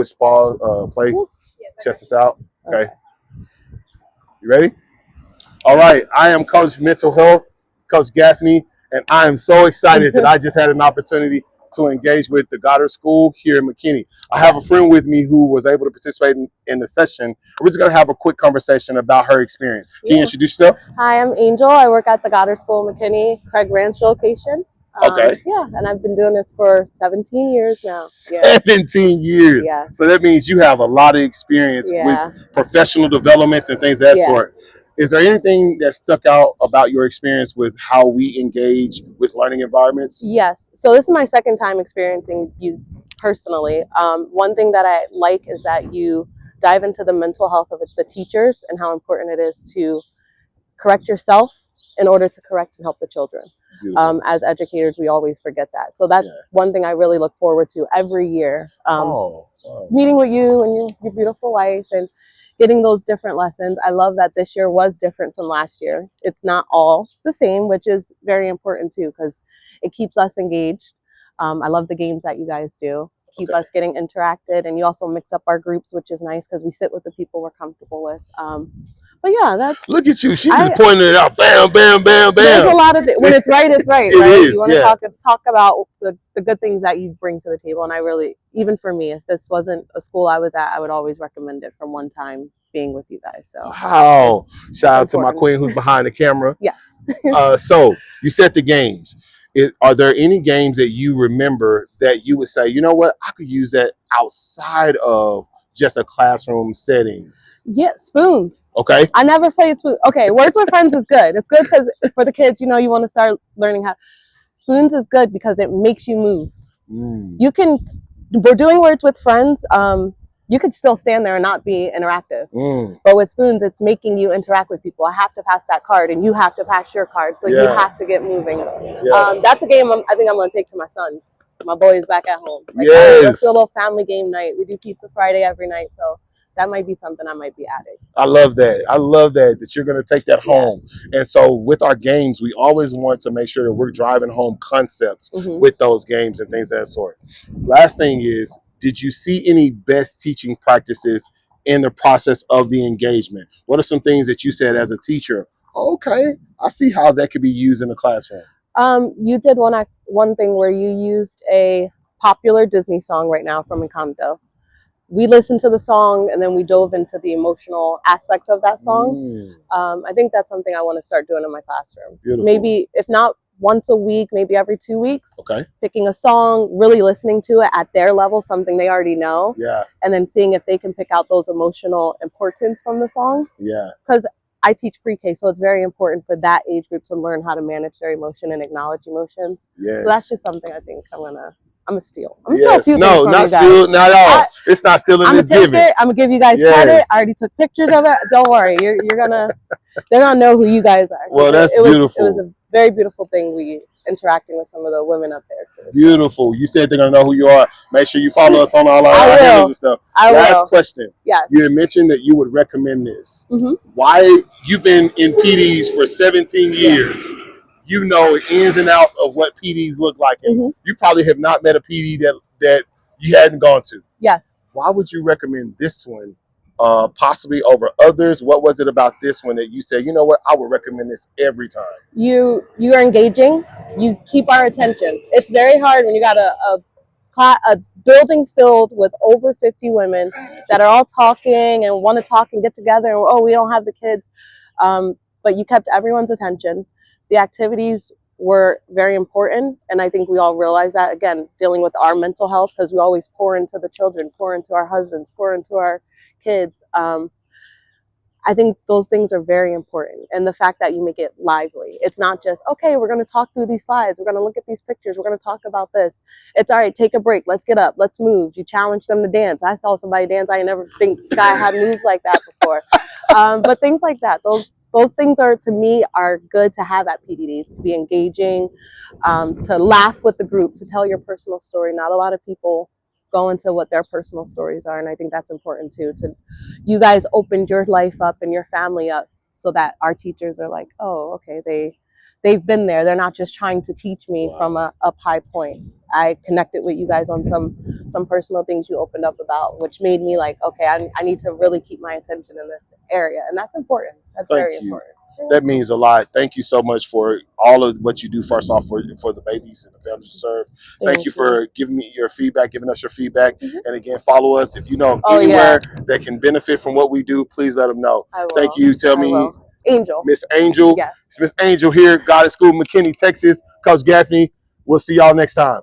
push pause, play, test this out. Okay. You ready? All right. I am Coach Mental Health, Coach Gaffney, and I am so excited that I just had an opportunity to engage with the Goddard School here in McKinney. I have a friend with me who was able to participate in the session. We're just going to have a quick conversation about her experience. Can you introduce yourself? Hi, I'm Angel. I work at the Goddard School in McKinney, Craig Ranch location. Okay. Yeah, and I've been doing this for 17 years now. 17 years. Yes. So that means you have a lot of experience with professional developments and things of that sort. Is there anything that stuck out about your experience with how we engage with learning environments? Yes. So this is my second time experiencing you personally. One thing that I like is that you dive into the mental health of the teachers and how important it is to correct yourself in order to correct and help the children. As educators, we always forget that. So that's one thing I really look forward to every year. Meeting with you and your beautiful wife and getting those different lessons. I love that this year was different from last year. It's not all the same, which is very important too, because it keeps us engaged. I love the games that you guys do. Keep us getting interacted, and you also mix up our groups, which is nice because we sit with the people we're comfortable with. But yeah, that's. Look at you. She's just pointing it out. Bam, bam, bam, bam. There's a lot of when it's right, it's right. It right? is, you want to talk about the good things that you bring to the table. And I really, even for me, if this wasn't a school I was at, I would always recommend it from one time being with you guys. So wow. Shout out to my queen who's behind the camera. Yes. So you said the games. Are there any games that you remember that you would say, you know what, I could use that outside of just a classroom setting? Yeah, spoons. Okay. I never played spoons. Okay, Words with Friends is good. It's good because for the kids, you want to start learning how. Spoons is good because it makes you move. You can. We're doing Words with Friends. You could still stand there and not be interactive. But with spoons, it's making you interact with people. I have to pass that card, and you have to pass your card. So you have to get moving. That's a game I think I'm going to take to my sons. My boy is back at home. Let's do a little family game night. We do Pizza Friday every night. So that might be something I might be adding. I love that. I love that you're going to take that home. And so with our games, we always want to make sure that we're driving home concepts with those games and things of that sort. Last thing is, did you see any best teaching practices in the process of the engagement? What are some things that you said as a teacher? Okay, I see how that could be used in the classroom. You did one thing where you used a popular Disney song right now from Encanto. We listened to the song and then we dove into the emotional aspects of that song. I think that's something I want to start doing in my classroom. Beautiful. Maybe if not once a week, maybe every 2 weeks. Okay. Picking a song, really listening to it at their level, something they already know. Yeah. And then seeing if they can pick out those emotional importance from the songs. Yeah. Because I teach pre-K, so it's very important for that age group to learn how to manage their emotion and acknowledge emotions. Yes. So that's just something I think I'm gonna steal. I'm gonna steal a few things No, from not you guys. steal, not at all. It's not stealing. I'm it's giving. I'm gonna give you guys credit. I already took pictures of it. Don't worry, they're gonna know who you guys are. Well, that's beautiful. It was a very beautiful thing. We interacting with some of the women up there too. Beautiful. You said they're gonna know who you are. Make sure you follow us on all our handles and stuff. Last question. Yes. You had mentioned that you would recommend this. Why? You've been in PDs for 17 years. You know ins and outs of what PDs look like. And you probably have not met a PD that you hadn't gone to. Yes. Why would you recommend this one possibly over others? What was it about this one that you said, you know what, I would recommend this every time? You are engaging. You keep our attention. It's very hard when you got a building filled with over 50 women that are all talking and want to talk and get together. And, oh, we don't have the kids. But you kept everyone's attention. The activities were very important. And I think we all realize that, again, dealing with our mental health, because we always pour into the children, pour into our husbands, pour into our kids. I think those things are very important. And the fact that you make it lively. It's not just, okay, we're going to talk through these slides. We're going to look at these pictures. We're going to talk about this. It's all right, take a break. Let's get up. Let's move. You challenge them to dance. I saw somebody dance. I never think Sky had moves like that before. But things like that, those things are, to me, are good to have at PDDs, to be engaging, to laugh with the group, to tell your personal story. Not a lot of people go into what their personal stories are, and I think that's important too. You guys opened your life up and your family up so that our teachers are like, oh, okay, they've been there. They're not just trying to teach me from a up high point. I connected with you guys on some personal things you opened up about, which made me like, okay, I need to really keep my attention in this area, and that's important. That's very important. That means a lot. Thank you so much for all of what you do, first off, for the babies and the families you serve. Thank you for giving me your feedback, giving us your feedback. And again, follow us. If you know anywhere that can benefit from what we do, please let them know. Thank you. Tell me, Angel. Miss Angel. Yes. Miss Angel here, Goddard School, McKinney, Texas. Coach Gaffney. We'll see y'all next time.